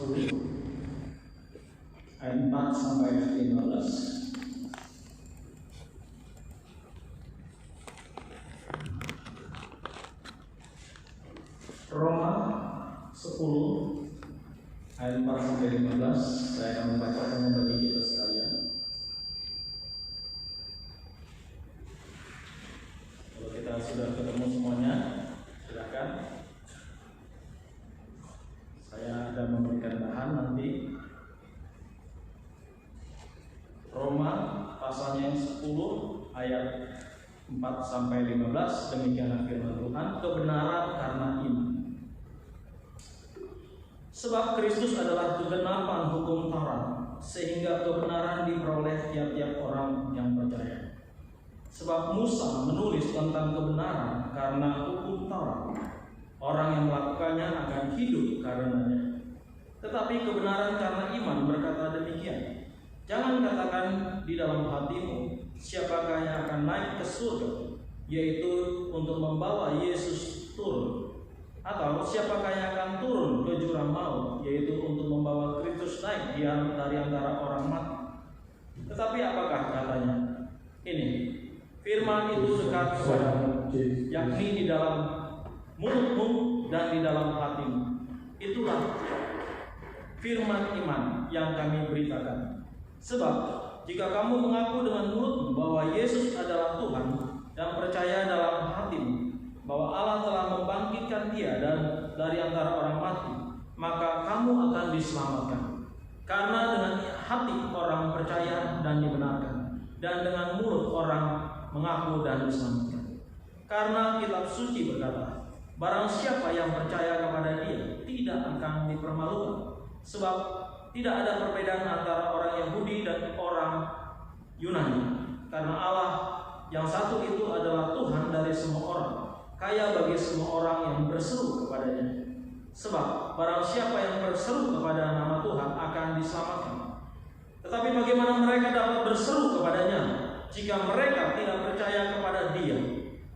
10 ayat 4 sampai 15. Roma 10 ayat 4 sampai 15. Saya akan membacakannya bagi kita sekalian. Kalau kita sudah ketemu semuanya, silakan. Saya akan memberikan bahan nanti. Roma pasalnya 10 ayat 4 sampai 15. Demikianlah firman Tuhan, kebenaran karena iman. Sebab Kristus adalah kegenapan hukum Taurat, sehingga kebenaran diperoleh tiap-tiap orang yang percaya. Sebab Musa menulis tentang kebenaran karena hukum Taurat, orang yang melakukannya akan hidup karenanya. Tetapi kebenaran karena iman berkata demikian, jangan katakan di dalam hatimu, siapakah yang akan naik ke surga, yaitu untuk membawa Yesus turun. Atau siapakah yang akan turun ke jurang maut, yaitu untuk membawa Kristus naik dari antara orang mati. Tetapi apakah katanya? Ini, firman itu dekat kepadamu, yakni di dalam mulutmu dan di dalam hatimu. Itulah firman iman yang kami beritakan. Sebab jika kamu mengaku dengan mulutmu bahwa Yesus adalah Tuhan dan percaya dalam hatimu bahwa Allah telah membangkitkan Dia dan dari antara orang mati, maka kamu akan diselamatkan. Karena dengan hati orang percaya dan dibenarkan, dan dengan mulut orang mengaku dan diselamatkan. Karena kitab suci berkata, barang siapa yang percaya kepada Dia tidak akan dipermalukan. Sebab tidak ada perbedaan antara orang Yahudi dan orang Yunani, karena Allah yang satu itu adalah Tuhan dari semua orang, kaya bagi semua orang yang berseru kepadanya. Sebab barang siapa yang berseru kepada nama Tuhan akan diselamatkan. Tetapi bagaimana mereka dapat berseru kepadanya jika mereka tidak percaya kepada Dia?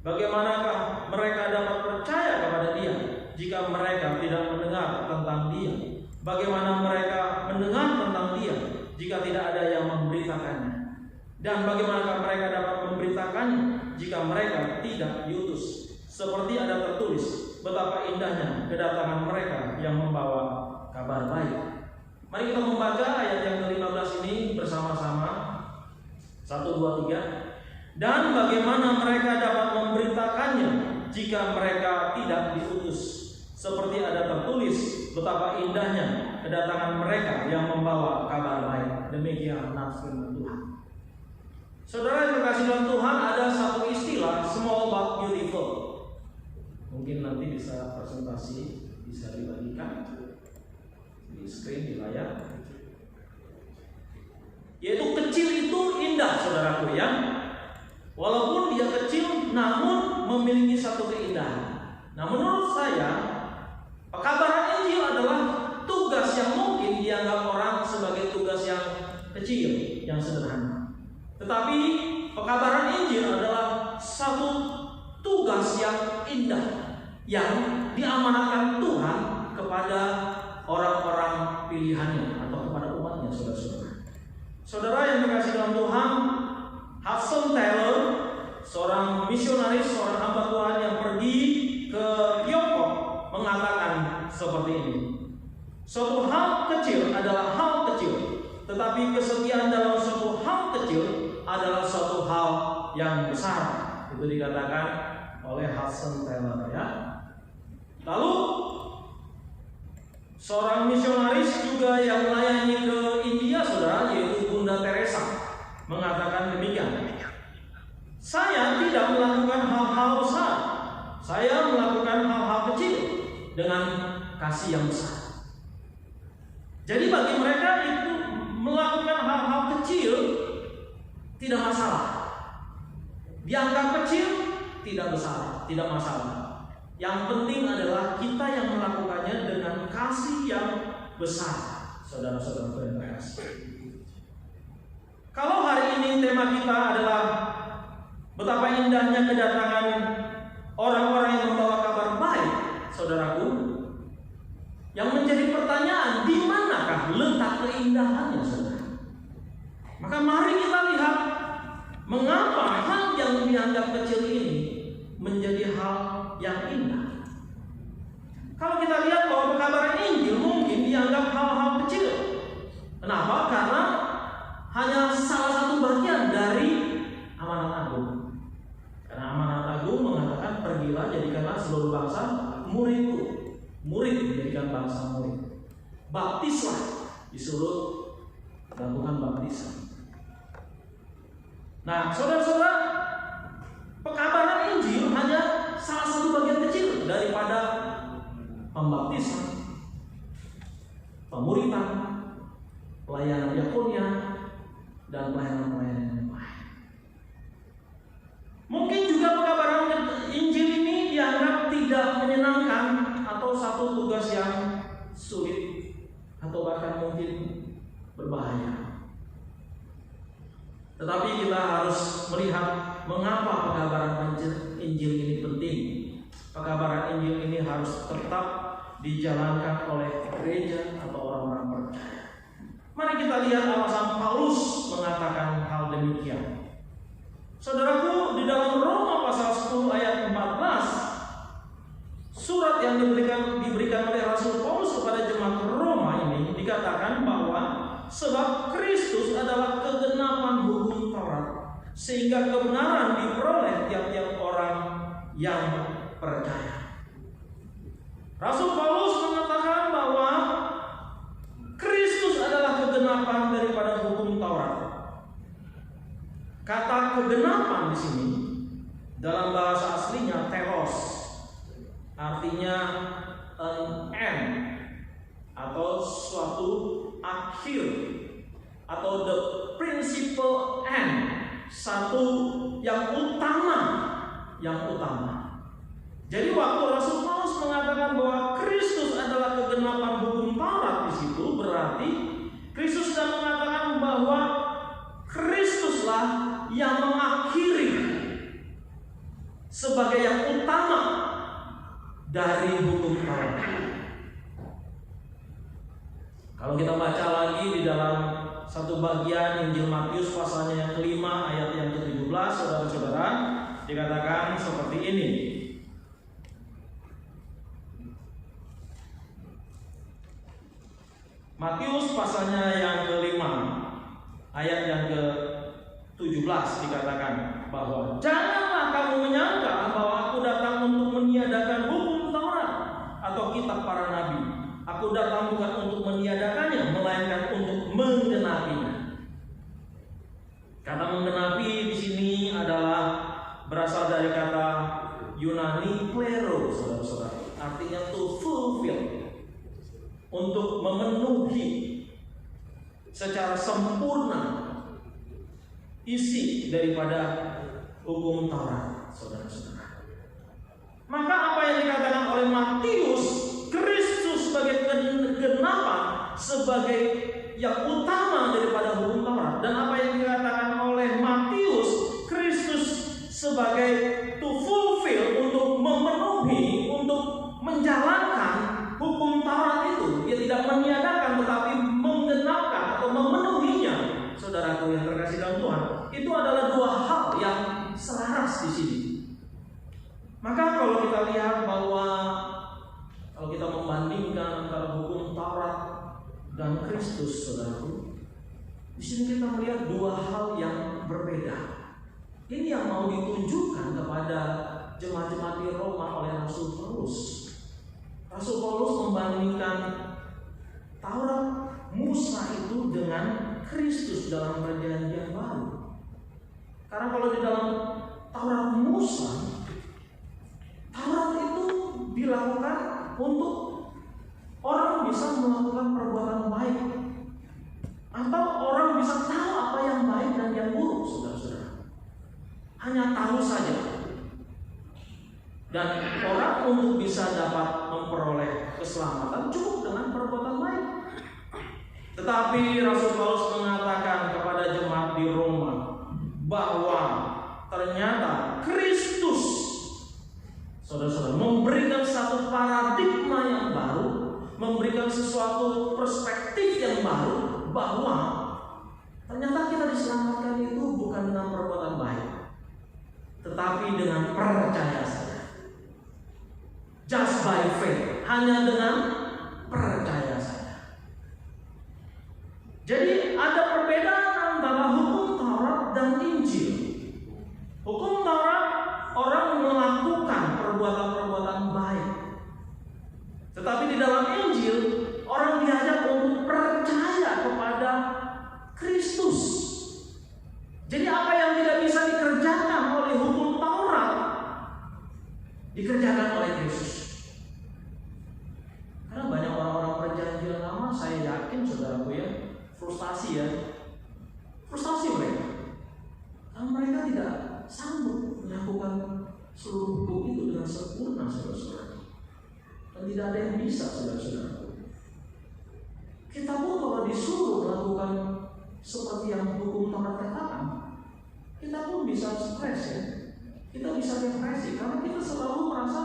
Bagaimanakah mereka dapat percaya kepada Dia jika mereka tidak mendengar tentang Dia? Bagaimana mereka mendengar tentang Dia jika tidak ada yang memberitakannya? Dan bagaimanakah mereka dapat memberitakannya jika mereka tidak diutus? Seperti ada tertulis, betapa indahnya kedatangan mereka yang membawa kabar baik. Mari kita membaca ayat yang ke-15 ini bersama-sama. 1, 2, 3. Dan bagaimana mereka dapat memberitakannya jika mereka tidak diutus? Seperti ada tertulis, betapa indahnya kedatangan mereka yang membawa kabar baik. Demikian firman Tuhan. Saudara yang terkasih dalam Tuhan, ada satu istilah, small but beautiful. Mungkin nanti bisa presentasi, bisa dibagikan di screen, di layar. Yaitu kecil itu indah, saudaraku ya. Walaupun dia kecil, namun memiliki satu keindahan. Nah, menurut saya, pekabaran Injil adalah tugas yang mungkin dianggap orang sebagai tugas yang kecil, yang sederhana. Tetapi pekabaran Injil adalah satu tugas yang indah, yang diamanatkan Tuhan kepada orang-orang pilihannya atau kepada umatnya, saudara-saudara. Saudara yang dikasih dalam Tuhan, Hudson Taylor, seorang misionaris, seorang hamba Tuhan yang pergi ke Tiongkok, mengatakan seperti ini. Suatu hal kecil adalah hal kecil, tetapi kesetiaan dalam suatu hal kecil adalah suatu hal yang besar. Itu dikatakan oleh Hudson Taylor ya. Lalu seorang misionaris juga yang melayani ke India, saudara, yaitu Bunda Teresa, mengatakan demikian. Saya tidak melakukan hal-hal besar, saya melakukan hal-hal kecil dengan kasih yang besar. Jadi bagi mereka itu melakukan hal-hal kecil tidak masalah. Dianggap kecil tidak besar, tidak masalah. Yang penting adalah kita yang melakukannya dengan kasih yang besar, saudara-saudara yang terkasih. Kalau hari ini tema kita adalah betapa indahnya kedatangan orang-orang yang membawa kabar baik, saudaraku, yang menjadi pertanyaan, di mana keindahannya, saudara. Maka mari kita lihat mengapa hal yang dianggap kecil ini menjadi hal yang indah. Kalau kita lihat bahwa pekabaran Injil mungkin dianggap hal-hal kecil. Kenapa? Karena hanya salah satu bagian dari amanat agung. Karena amanat agung mengatakan, pergilah jadikanlah seluruh bangsa muridku. Murid jadikan bangsa murid. Baptislah, disuruh lakukan baptisan. Nah, saudara-saudara, pekabaran Injil hanya salah satu bagian kecil daripada pembaptisan, pemuritan, pelayanan diakonia, dan pelayanan-pelayanan yang lain. Mungkin juga pekabaran Injil ini dianggap tidak menyenangkan atau satu tugas yang sulit atau bahkan mungkin berbahaya. Tetapi kita harus melihat mengapa pekabaran Injil ini penting. Pekabaran Injil ini harus tetap dijalankan oleh gereja atau orang-orang percaya. Mari kita lihat alasan Paulus mengatakan hal demikian. Saudaraku, di dalam Roma pasal 10 ayat 14, surat yang diberikan oleh Rasul Paulus kepada jemaat Roma ini dikatakan bahwa sebab Kristus adalah kegenapan hukum Taurat, sehingga kebenaran diperoleh tiap-tiap orang yang percaya. Rasul Paulus mengatakan bahwa Kristus adalah kegenapan daripada hukum Taurat. Kata kegenapan di sini dalam bahasa aslinya telos, artinya an end atau suatu akhir atau the principal end, satu yang utama. Jadi waktu Rasul Paulus mengatakan bahwa Kristus adalah kegenapan hukum Taurat, di situ berarti Kristus sedang mengatakan bahwa Kristuslah yang mengakhiri sebagai yang utama dari hukum Taurat. Kalau kita baca lagi di dalam satu bagian Injil Matius pasalnya yang kelima ayat yang ke-17, saudara-saudara, dikatakan seperti ini. Matius pasalnya yang kelima ayat yang ke-17 dikatakan bahwa janganlah kamu menyangka bahwa aku datang untuk meniadakan hukum Taurat atau kitab para nabi. Aku datang bukan untuk meniadakannya, melainkan untuk menggenapinya. Kata menggenapi di sini adalah berasal dari kata Yunani plero, saudara-saudara. Artinya to fulfill, untuk memenuhi secara sempurna isi daripada hukum Taurat, saudara-saudara. Maka apa yang dikatakan oleh Matius, Kristus sebagai kegenapan, sebagai yang utama daripada hukum Taurat, dan apa yang dikatakan oleh Matius, Kristus sebagai to fulfill, untuk memenuhi, untuk menjalankan hukum Taurat itu. Dia tidak meniadakan tetapi menggenapkan atau memenuhinya. Saudaraku yang terkasih dalam Tuhan, itu adalah dua hal yang selaras di sini. Maka kalau kita lihat bahwa kalau kita membandingkan antara hukum Taurat dan Kristus, saudaraku, di sini kita melihat dua hal yang berbeda. Ini yang mau ditunjukkan kepada jemaat-jemaat di Roma oleh Rasul Paulus. Rasul Paulus membandingkan Taurat Musa itu dengan Kristus dalam perjanjian baru. Karena kalau di dalam Taurat Musa, Taurat itu dilakukan untuk orang bisa melakukan perbuatan baik, atau orang bisa tahu apa yang baik dan yang buruk, saudara-saudara. Hanya tahu saja. Dan orang untuk bisa dapat memperoleh keselamatan cukup dengan perbuatan baik. Tetapi Rasul Paulus mengatakan kepada jemaat di Roma bahwa ternyata Kristus, saudara-saudara, memberikan satu paradigma yang baru, memberikan sesuatu perspektif yang baru, bahwa ternyata kita diselamatkan itu bukan dengan perbuatan baik, tetapi dengan percaya saja. Just by faith, hanya dengan percaya saja. Jadi ada perbedaan antara hukum Taurat dan Injil. Hukum Taurat orang melakukan perbuatan-perbuatan baik, tetapi di dalam Injil orang diajak untuk percaya kepada Kristus. Jadi apa yang tidak bisa dikerjakan oleh hukum Taurat dikerjakan oleh Kristus. Karena banyak orang-orang perjanjian lama, saya yakin saudaraku ya, frustasi mereka. Karena mereka tidak sanggup melakukan seluruh hukum itu dengan sempurna, saudara-saudara. Dan tidak ada yang bisa, saudara-saudara. Kita pun kalau disuruh melakukan seperti yang hukum Taurat katakan, kita pun bisa stres ya. Kita bisa depresi karena kita selalu merasa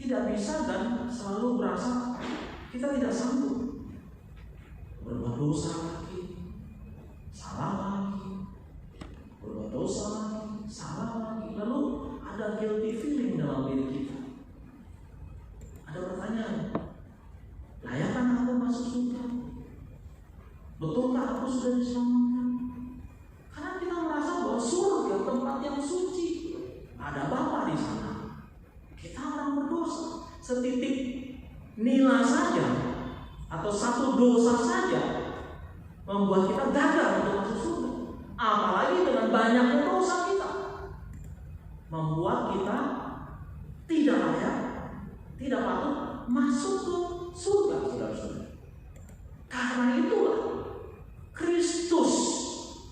tidak bisa dan selalu merasa kita tidak sanggup. Berbuat dosa lagi, salah lagi, berbuat dosa lagi, salah lagi. Lalu ada guilty feeling dalam diri kita. Ada pertanyaan, layakkah aku masuk surga? Betulkah aku sudah diselamatkan? Karena kita merasa bahwa surga tempat yang suci, ada Bapa di sana. Kita orang berdosa, setitik nila saja atau satu dosa saja membuat kita gagal untuk masuk surga. Apalagi dengan banyaknya dosa kita, membuat kita tidak layak, tidak patut masuk ke surga, saudara-saudara. Karena itulah Kristus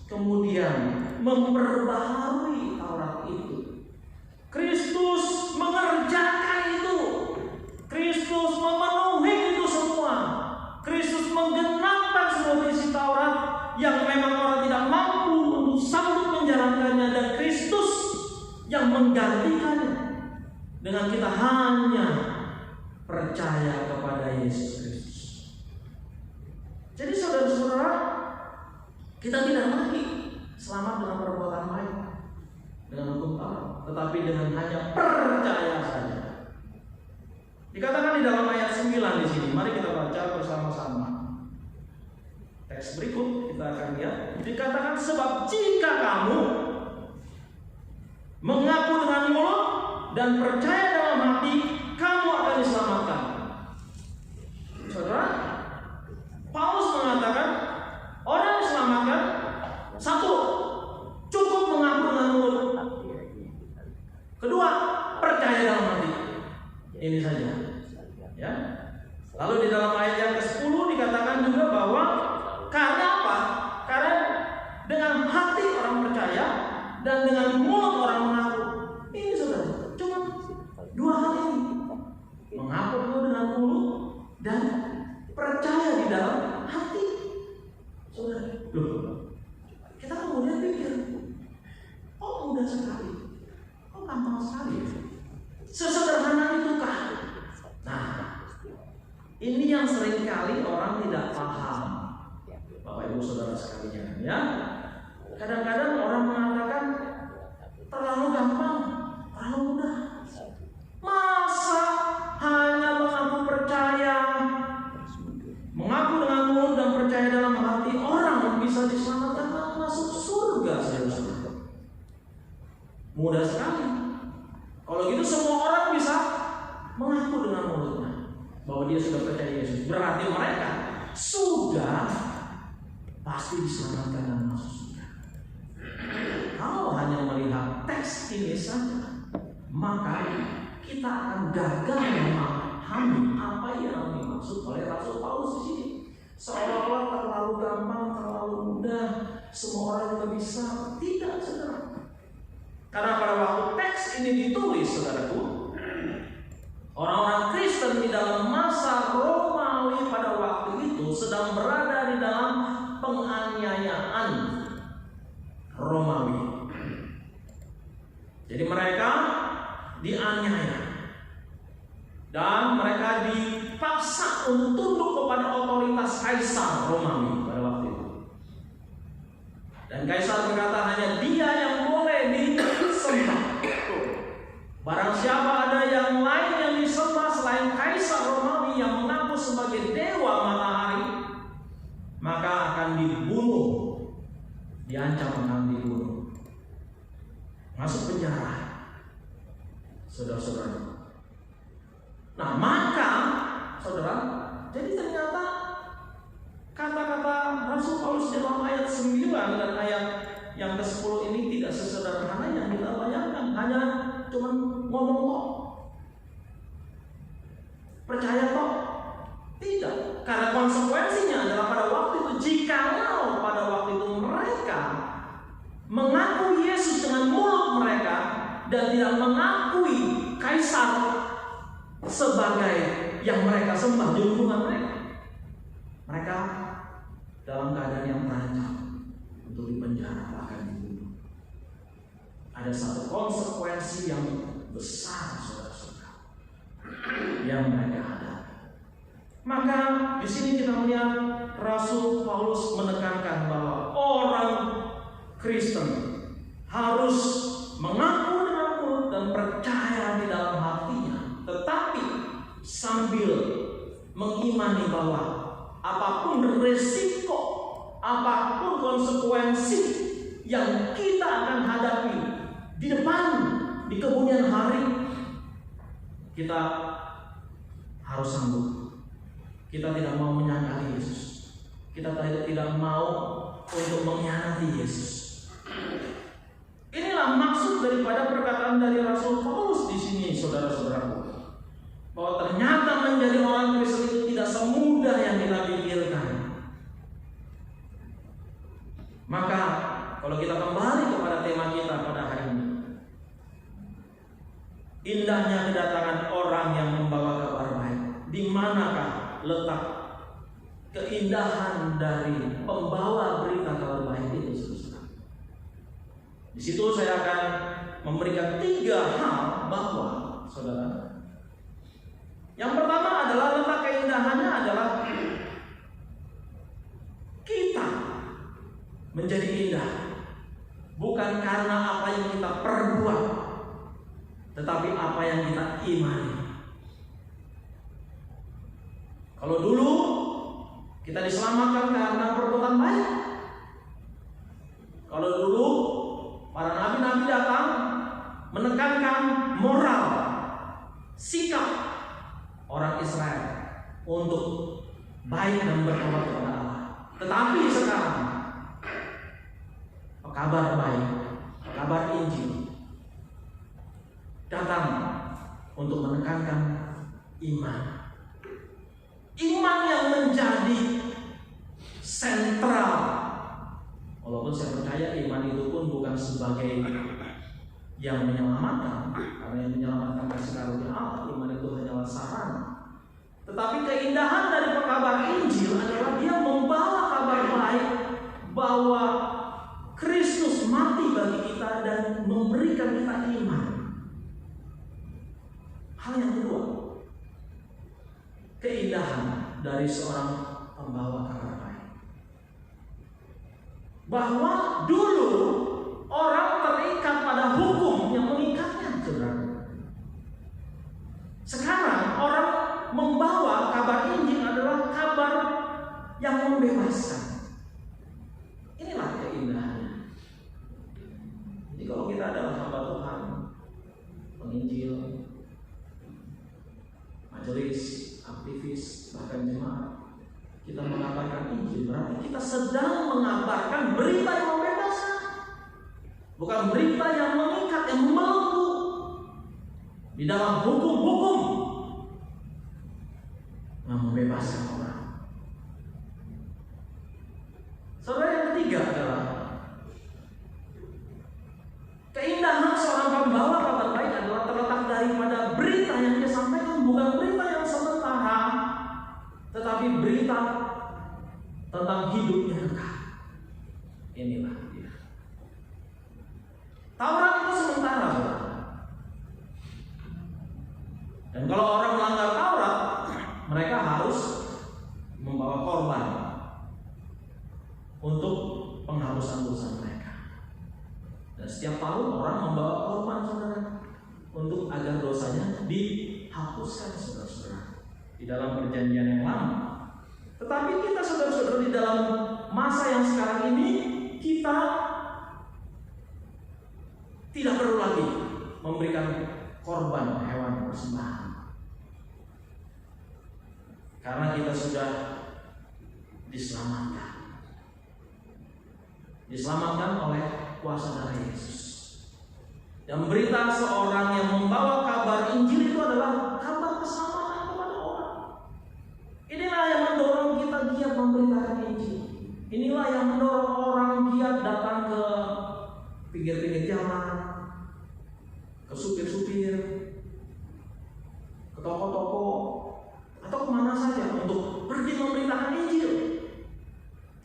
kemudian memperbaharui Taurat itu. Kristus mengerjakan itu. Kristus memenuhi itu semua. Kristus menggenapkan semua isi Taurat yang memang orang tidak mampu untuk sanggup menjalankannya, dan Kristus yang menggantikannya dengan kita hanya percaya kepada Yesus Kristus. Jadi saudara-saudara, kita tidak lagi selamat dengan perbuatan baik, dengan hukum Taurat, tetapi dengan hanya percaya saja. Dikatakan di dalam ayat 9 di sini, mari kita baca bersama-sama. Teks berikut kita akan lihat. Dikatakan, sebab jika kamu mengaku dengan mulut dan percaya dalam hati, kamu akan diselamatkan. Saudara, Paulus mengatakan orang diselamatkan, satu, cukup mengaku dengan mulut. Kedua, percaya dalam hati. Ini saja. Ya. Lalu di dalam ayat yang ke-10 dikatakan juga bahwa karena apa? Karena dengan hati orang percaya dan dengan mulut orang mengaku. Ini saudara, cuma dua hal ini. Mengaku dengan mulut dan percaya di dalam hati. Saudara, loh, kita kemudian pikir, oh mudah sekali, oh gampang sekali, sesederhana itukah? Nah, ini yang seringkali orang tidak paham, Bapak Ibu Saudara sekalian, ya. Kadang-kadang orang mengatakan terlalu gampang, terlalu mudah. Masa hanya mengaku percaya, mengaku dengan mulut dan percaya dalam hati, orang bisa diselamatkan masuk surga, saudara-saudara? Mudah sekali. Kalau gitu semua orang bisa mengaku dengan mulutnya bahwa dia sudah percaya Yesus. Berarti mereka sudah pasti diselamatkan dan masuk surga. Kalau hanya melihat teks ini saja, maka kita akan gagal memahami apa yang dimaksud oleh Rasul Paulus di sini. Seolah-olah terlalu gampang, terlalu mudah, semua orang juga bisa. Tidak, saudara. Karena pada waktu teks ini ditulis, saudaraku, orang-orang Kristen di dalam masa Romawi pada waktu itu sedang berada di dalam penganiayaan Romawi. Jadi mereka dianiaya dan mereka dipaksa untuk tunduk kepada otoritas Kaisar Romawi pada dewa matahari, maka akan dibunuh, diancam akan dibunuh, masuk penjara, saudara-saudara. Nah, maka saudara, jadi ternyata kata-kata Rasul Paulus dalam ayat 9 dan ayat yang ke-10 ini tidak sesederhana yang kita bayangkan. Hanya cuma ngomong kok, percaya kok. Tidak, karena konsekuensinya adalah pada waktu itu, jikalau pada waktu itu mereka mengaku Yesus dengan mulut mereka dan tidak mengakui Kaisar sebagai yang mereka sembah, junjungan mereka, mereka dalam keadaan yang terancam untuk dipenjara, bahkan dibunuh. Ada satu konsekuensi yang besar, saudara-saudara, yang mereka hadapi. Maka di sini kita melihat Rasul Paulus menekankan bahwa orang Kristen harus mengaku dengan mulut dan percaya di dalam hatinya, tetapi sambil mengimani bahwa apapun resiko, apapun konsekuensi yang kita akan hadapi di depan, di kemudian hari, kita harus sanggup. Kita tidak mau menyangkali Yesus. Kita tidak mau untuk mengkhianati Yesus. Inilah maksud daripada perkataan dari Rasul Paulus di sini, saudara-saudaraku, bahwa ternyata menjadi orang Kristen itu tidak semudah yang kita pikirkan. Maka kalau kita kembali kepada tema kita pada hari ini, indahnya kedatangan orang yang membawa kabar baik. Di manakah letak keindahan dari pembawa berita kabar baik itu, saudara? Di situ saya akan memberikan 3 hal bahwa, saudara, yang pertama adalah letak keindahannya adalah kita menjadi indah bukan karena apa yang kita perbuat, tetapi apa yang kita imani. Kalau dulu kita diselamatkan karena perbuatan baik, kalau dulu para nabi-nabi datang menekankan moral, sikap orang Israel untuk baik dan bertobat kepada Allah. Tetapi sekarang kabar baik, kabar Injil datang untuk menekankan iman. Iman yang menjadi sentral. Walaupun saya percaya iman itu pun bukan sebagai yang menyelamatkan, karena yang menyelamatkan kasih karunia Allah. Iman itu hanyalah sarana. Tetapi keindahan dari pekabar Injil adalah dia membawa kabar baik bahwa Kristus mati bagi kita dan memberikan kita iman. Hal yang kedua, keindahan dari seorang pembawa kabar baik, bahwa dulu orang terikat pada hukum yang mengikatnya, saudara. Sekarang orang membawa kabar Injil adalah kabar yang membebaskan. Inilah keindahannya. Jadi kalau kita adalah hamba Tuhan, penginjil, majelis, aktivis, bahkan jemaat, kita mengabarkan Injil, berarti kita sedang mengabarkan berita yang membebaskan, bukan berita yang mengikat, yang membelenggu di dalam hukum-hukum yang membebaskan orang. Saudara, yang ketiga adalah keindahan seorang pembawa kabar baik adalah terletak daripada berita yang dia sampaikan, bukan berita yang sementara, tetapi berita tentang hidup yang kekal. Inilah dia. Taurat itu sementara, saudara. Dan kalau orang melanggar Taurat, mereka harus membawa korban untuk penghapusan dosa mereka. Dan setiap tahun orang membawa korban, saudara, untuk agar dosanya dihapuskan, saudara-saudara. Di dalam perjanjian yang lama, Tidak perlu lagi memberikan korban hewan persembahan, karena kita sudah diselamatkan oleh kuasa darah Yesus. Dan berita seorang yang membawa kabar Injil itu adalah kabar keselamatan kepada orang. Inilah yang mendorong kita giat memberitakan Injil. Inilah yang mendorong orang giat datang ke pinggir-pinggir jalan, ke supir-supir, ke toko-toko, atau kemana saja untuk pergi memberitakan Injil.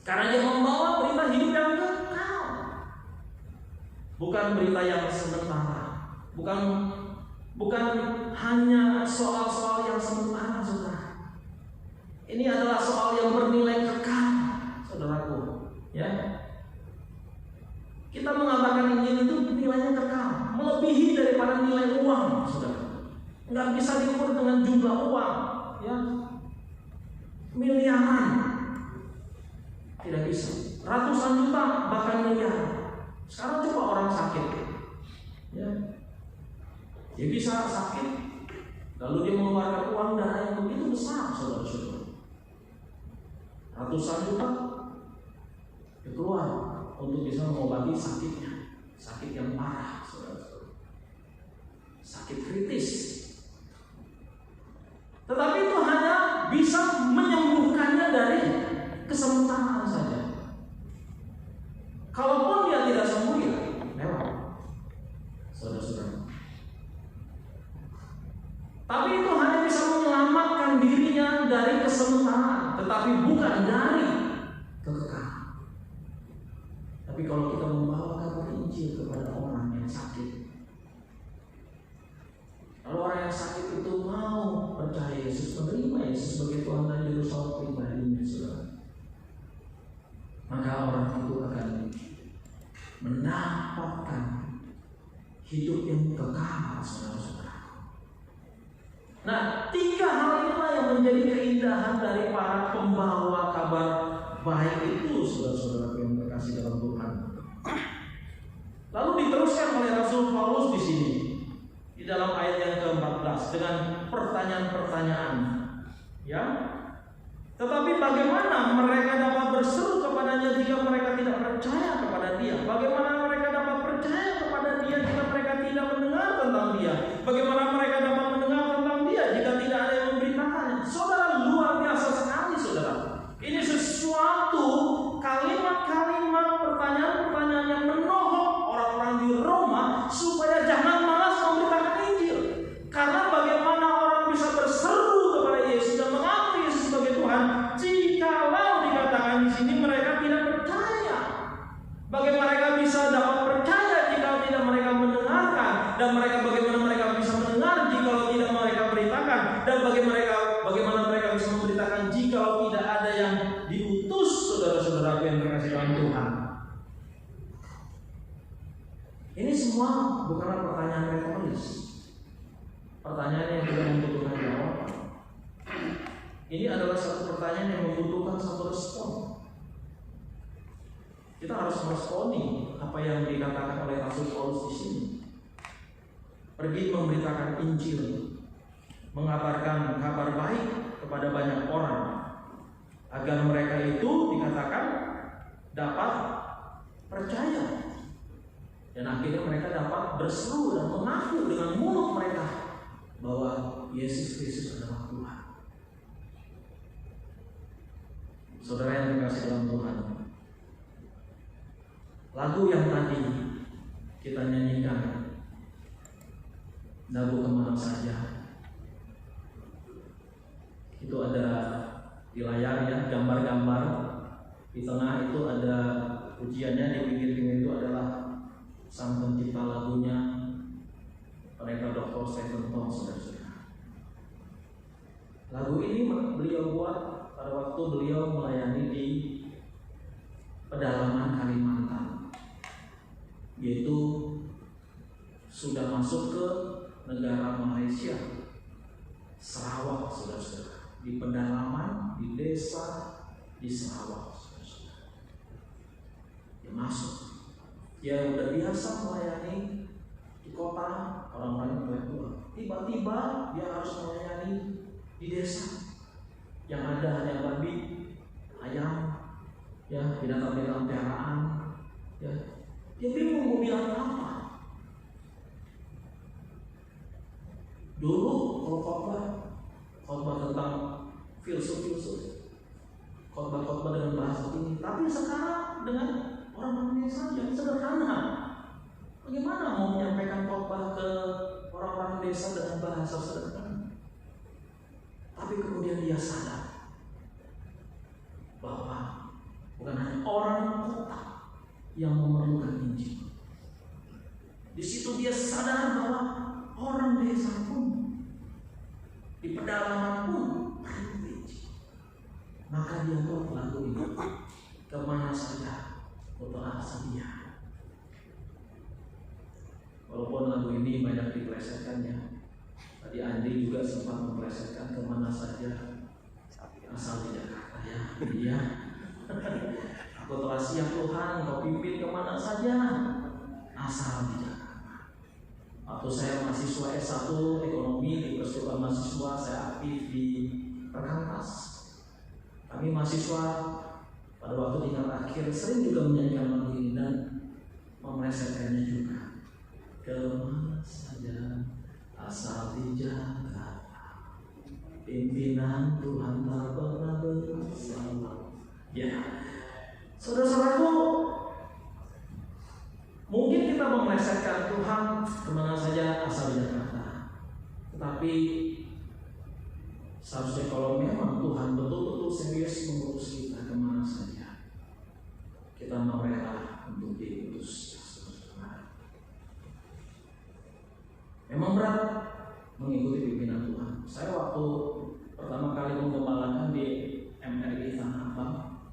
Karena dia membawa berita hidup yang kekal, bukan berita yang sementara, bukan hanya soal-soal yang sementara, saudara. Ini adalah soal yang bernilai kekal, saudaraku. Ya, kita mengabarkan Injil itu nilainya kekal, melebihi daripada nilai uang, saudara. Nggak bisa diukur dengan jumlah uang, ya, miliaran, tidak bisa. Ratusan juta, bahkan miliar. Sekarang coba orang sakit, ya, dia bisa sakit, lalu dia mengeluarkan uang dana yang begitu besar, saudara-saudara. Ratusan juta dia keluar untuk bisa mengobati sakitnya, sakit yang parah, saudara-saudara, sakit kritis. Tetapi itu hanya bisa menyembuhkannya dari kesementaraan saja. Kalaupun dia tidak sembuh, ya lewat, saudara-saudara. Tapi itu hanya bisa menyelamatkan dirinya dari kesementaraan, tetapi bukan dari kekekalan. Tapi kalau kita membawa kabar Injil kepada orang yang sakit, kalau orang yang sakit itu mau percaya Yesus, menerima Yesus sebagai Tuhan dan Juru Selamat pribadinya, saudara, maka orang itu akan mendapatkan hidup yang kekal, saudara-saudara. Nah, 3 hal inilah yang menjadi keindahan dari para pembawa kabar baik itu, saudara-saudara yang terkasih dalam Tuhan. Lalu diteruskan oleh Rasul Paulus di sini, di dalam ayat yang ke-14 dengan pertanyaan-pertanyaan, ya. Tetapi bagaimana mereka dapat berseru kepadanya jika mereka tidak percaya kepada dia? Bagaimana mereka dapat percaya kepada dia jika mereka tidak mendengar tentang dia? Bagaimana mereka dapat mendengar tentang dia jika tidak ada yang memberitakannya? Saudara, luar biasa sekali, saudara. Ini sesuatu kalimat-kalimat, pertanyaan-pertanyaan yang menohok orang-orang di Roma supaya jangan malas memberitakan Injil. Karena bagaimana orang bisa berseru kepada Yesus dan mengakui Yesus sebagai Tuhan jikalau dikatakan di sini mereka tidak percaya? Bagaimana mereka bisa dapat percaya jika tidak mereka mendengarkan? Dan bagaimana mereka bisa mendengar jikalau tidak mereka beritakan? Dan bagaimana mereka bisa memberitakan jikalau tidak ada yang diutus, saudara-saudara yang terkasih dalam Tuhan? Ini semua bukanlah pertanyaan retoris, pertanyaan yang tidak membutuhkan jawaban. Ini adalah satu pertanyaan yang membutuhkan satu respon. Kita harus meresponi apa yang dikatakan oleh Rasul Paulus di sini. Pergi memberitakan Injil, mengabarkan kabar baik kepada banyak orang, agar mereka itu dikatakan dapat percaya, dan akhirnya mereka dapat berseru dan mengaku dengan mulut mereka bahwa Yesus Kristus adalah Tuhan. Saudara yang terkasih dalam Tuhan, lagu yang tadi kita nyanyikan, Lagu Kemana Saja, itu ada di layar, ya, gambar-gambar. Di tengah itu ada pujiannya, di pinggir-pinggir itu adalah sang pencipta lagunya, Pendeta Dr. Stephen Tong, saudara-saudara. Lagu ini beliau buat pada waktu beliau melayani di pedalaman Kalimantan, yaitu sudah masuk ke negara Malaysia, Sarawak, saudara-saudara. Di pedalaman, di desa, di Sarawak, saudara-saudara. Dia masuk, dia udah biasa melayani kota, orang-orang intelektual. Tiba-tiba dia harus melayani di desa yang ada hanya babi, ayam, ya, binatang-binatang peliharaan, ya. Dia bingung mau bilang apa. Dulu kalau khotbah tentang filsuf, khotbah dengan bahasa tinggi, tapi sekarang dengan orang-orang desa yang sederhana. Bagaimana mau menyampaikan khotbah ke orang-orang desa dengan bahasa sederhana? Tapi kemudian dia sadar bahwa bukan hanya orang kota yang memerlukan Injil. Di situ dia sadar bahwa orang desa pun, di pedalaman pun perlu Injil. Maka dia buat lagu ini, kemana saja kau telah sedia. Walaupun lagu ini banyak diplesetkannya, tadi Andi juga sempat memplesetkan kemana saja asal di Jakarta, ya. Iya. Aku telah siap Tuhan, kau pimpin kemana saja asal di Jakarta. Waktu saya mahasiswa S1 ekonomi di Persatuan Mahasiswa, saya aktif di Perkantas. Kami mahasiswa pada waktu tingkat akhir sering juga menyanyikan lagu ini dan memelesetkannya juga. Kemana saja asal di Jakarta, pimpinan Tuhan tak pernah bersalah. Ya, saudara-saudaraku, mungkin kita memelesetkan Tuhan kemana saja asal di Jakarta. Tetapi seharusnya kalau memang Tuhan betul-betul serius mengutus kita kemana saja, kita mau rela untuk diutus. Memang berat mengikuti pimpinan Tuhan. Saya waktu pertama kali menggembalakan di MRI Tanah Abang,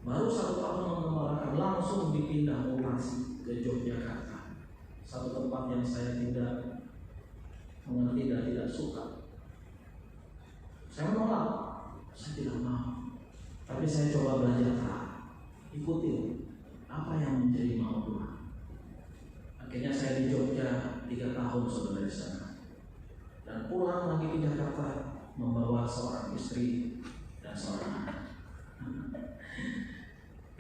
baru 1 tahun menggembalakan, langsung dipindah lokasi ke Yogyakarta, satu tempat yang saya tidak mengerti dan tidak suka. Saya menolak, saya tidak mau. Tapi saya coba belajar ikuti apa yang menjadi mau Tuhan. Akhirnya saya di Jogja 3 tahun saudara di sana, dan pulang lagi ke Jakarta membawa seorang istri dan seorang anak.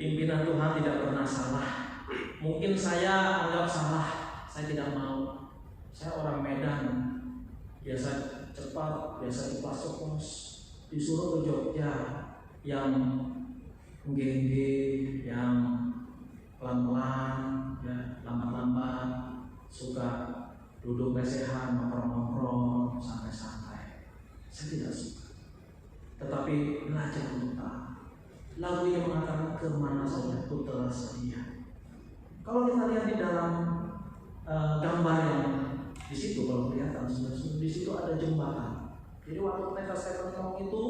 Pimpinan Tuhan tidak pernah salah. Mungkin saya anggap salah, saya tidak mau. Saya orang Medan, biasa cepat, biasa ceplas-ceplos, disuruh ke Jogja yang gengge, yang pelan-pelan, ya, lambat-lambat, suka duduk lesehan, nongkrong-nongkrong, santai-santai. Saya tidak suka. Tetapi belajar untuk taat. Lagu ini mengatakan kemana saja ku telah sedia. Kalau kita lihat di dalam gambar yang di situ, kalau kelihatan di situ ada jembatan. Jadi waktu Pendeta Stephen ngomong itu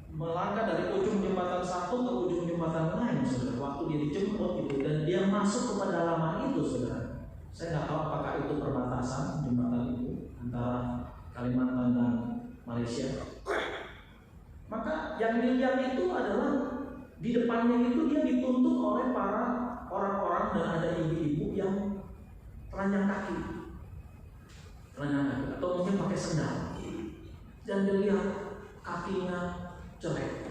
melangkah dari ujung jembatan satu ke ujung jembatan lain, saudara. Waktu dia dijemput itu dan dia masuk ke pedalaman itu, saudara. Saya nggak tahu apakah itu perbatasan jembatan itu antara Kalimantan dan Malaysia. Maka yang dilihat itu adalah di depannya itu dia dituntut oleh para orang-orang dan ada ibu-ibu yang telanjang kaki atau mungkin pakai sendal, dan dilihat kakinya jelek,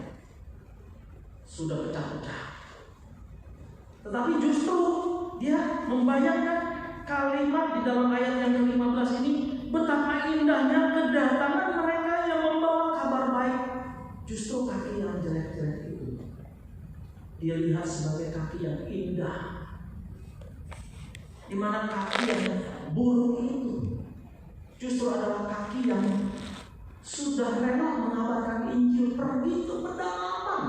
sudah pecah-pecah. Tetapi justru dia membayangkan kalimat di dalam ayat yang ke-15 ini, betapa indahnya kedatangan mereka yang membawa kabar baik. Justru kaki yang jelek-jelek itu dia lihat sebagai kaki yang indah, di mana kaki yang buruk itu justru adalah kaki yang sudah rela mengabarkan Injil, pergi ke pedalaman,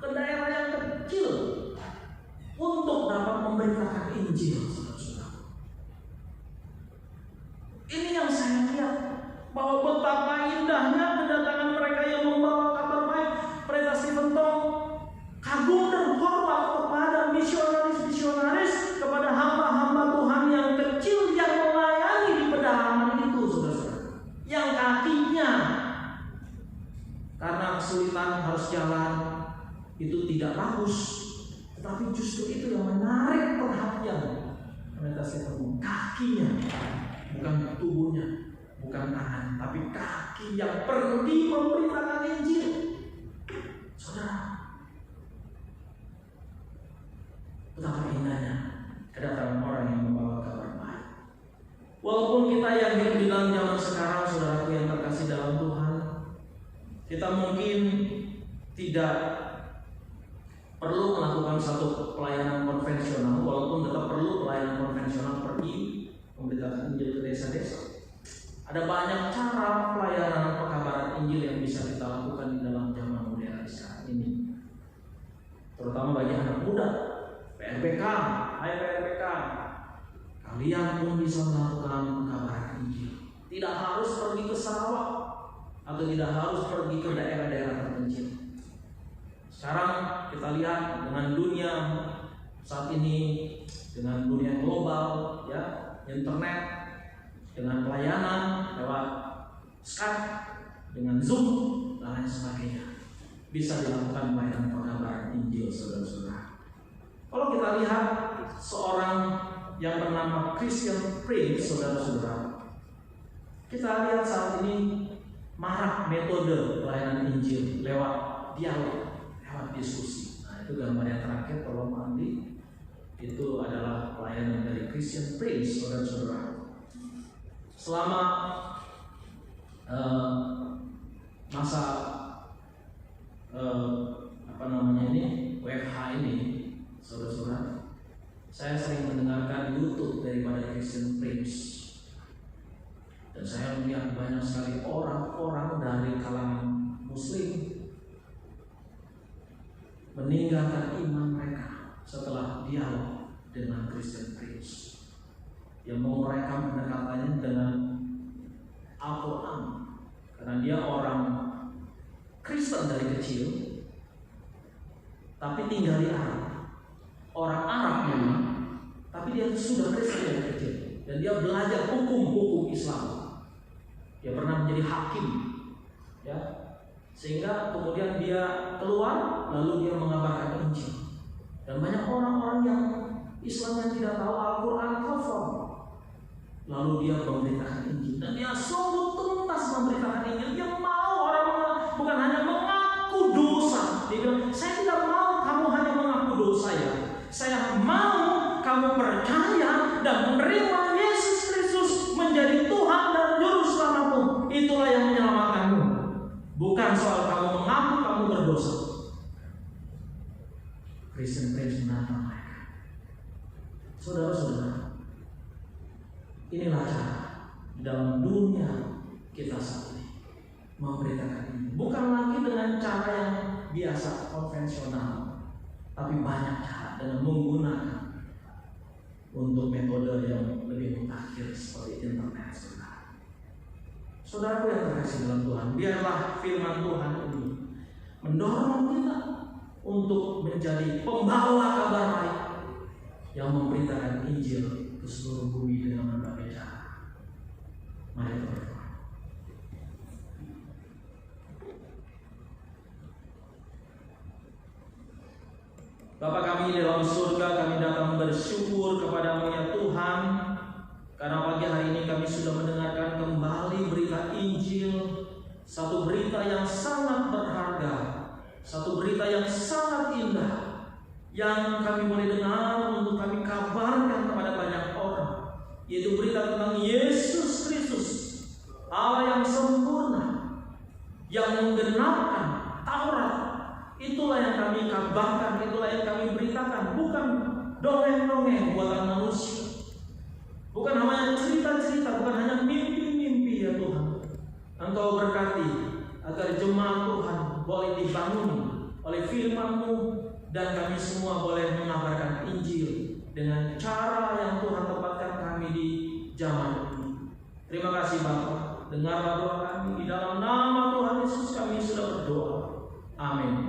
ke daerah yang kecil untuk dapat memberitakan Injil. Ini yang saya lihat, bahwa betapa indahnya kedatangan mereka yang membawa kabar baik. Pendeta Stephen Tong kagum dan hormat kepada misionaris, kepada hamba-hamba Tuhan yang kecil yang melayani di pedalaman itu, saudara-saudara. Yang kakinya karena kesulitan harus jalan itu tidak bagus, tetapi justru itu yang menarik perhatian Orientasi tubuh, kakinya, bukan tubuhnya, bukan tangan, tapi kaki yang pergi memberitakan Injil. Saudara, betapa indahnya kedatangan orang yang membawa kabar baik. Walaupun kita yang hidup di dalam zaman sekarang, saudaraku yang terkasih dalam Tuhan, kita mungkin tidak perlu melakukan satu pelayanan konvensional, walaupun tetap perlu pelayanan konvensional, pergi memberitakan Injil ke desa-desa. Ada banyak cara pelayanan pekabaran Injil yang bisa kita lakukan di dalam zaman modern sekarang ini, terutama bagi anak muda. PRBK, hai PRBK, kalian pun bisa melakukan pekabaran Injil. Tidak harus pergi ke Sarawak atau tidak harus pergi ke daerah-daerah terpencil. Sekarang kita lihat dengan dunia saat ini, dengan dunia global, ya, internet, dengan pelayanan lewat Skype, dengan Zoom dan lain sebagainya, bisa dilakukan pelayanan pekabaran Injil, saudara-saudara. Kalau kita lihat seorang yang bernama Christian Prince, saudara-saudara, kita lihat saat ini marak metode pelayanan Injil lewat dialog, lewat diskusi. Nah, itu gambar yang terakhir, tolong Andi. Itu adalah pelayanan dari Christian Prince, saudara-saudara. Selama masa WFH ini, saudara-saudara, saya sering mendengarkan YouTube daripada Christian Prince, dan saya melihat banyak sekali orang-orang dari kalangan Muslim meninggalkan iman mereka setelah dialog dengan Christian Prince yang menguraikan pendekatannya dengan Al-Quran, karena dia orang Kristen dari kecil tapi tinggal di Arab, orang Arab memang, tapi dia sudah Kristen dari kecil dan dia belajar hukum Islam. Dia pernah menjadi hakim, ya, sehingga kemudian dia keluar lalu dia mengabarkan Injil. Dan banyak orang-orang yang Islam yang tidak tahu Al-Quran kafir, lalu dia memberitakan Injil, dan dia sungguh tuntas memberitakan Injil. Dia mau orang bukan hanya mengaku dosa. Dia bilang, saya tidak mau kamu hanya mengaku dosa ya. Saya mau kamu percaya dan menerima Yesus Kristus menjadi Tuhan dan Juru Selamatmu. Itulah yang menyelamatkanmu. Bukan soal kamu mengaku kamu berdosa. Christian Prince menantang mereka. Saudara-saudara, inilah cara dalam dunia kita saat ini memberitakan ini. Bukan lagi dengan cara yang biasa konvensional, tapi banyak cara dengan menggunakan untuk metode yang lebih mutakhir seperti internet, saudara. Saudaraku yang terkasih dalam Tuhan, biarlah firman Tuhan ini mendorong kita untuk menjadi pembawa kabar baik yang memberitakan Injil ke seluruh bumi dengan berbagai cara. Mari kita berdoa. Bapa kami di dalam surga, kami datang bersyukur kepadamu ya Tuhan, karena pagi hari ini kami sudah mendengarkan kembali berita Injil, satu berita yang sangat berharga, satu berita yang sangat indah, yang kami boleh dengar untuk kami kabarkan kepada banyak orang, yaitu berita tentang Yesus Kristus, Allah yang sempurna, yang menggenapkan Taurat. Itulah yang kami kabarkan, itulah yang kami beritakan, bukan dongeng-dongeng buatan manusia, bukan hanya cerita-cerita, bukan hanya mimpi-mimpi ya Tuhan. Engkau berkati agar jemaat Tuhan boleh dibangun oleh firman-Mu, dan kami semua boleh mengabarkan Injil dengan cara yang Tuhan tempatkan kami di zaman ini. Terima kasih Bapa, dengarlah doa kami, di dalam nama Tuhan Yesus kami sudah berdoa. Amin.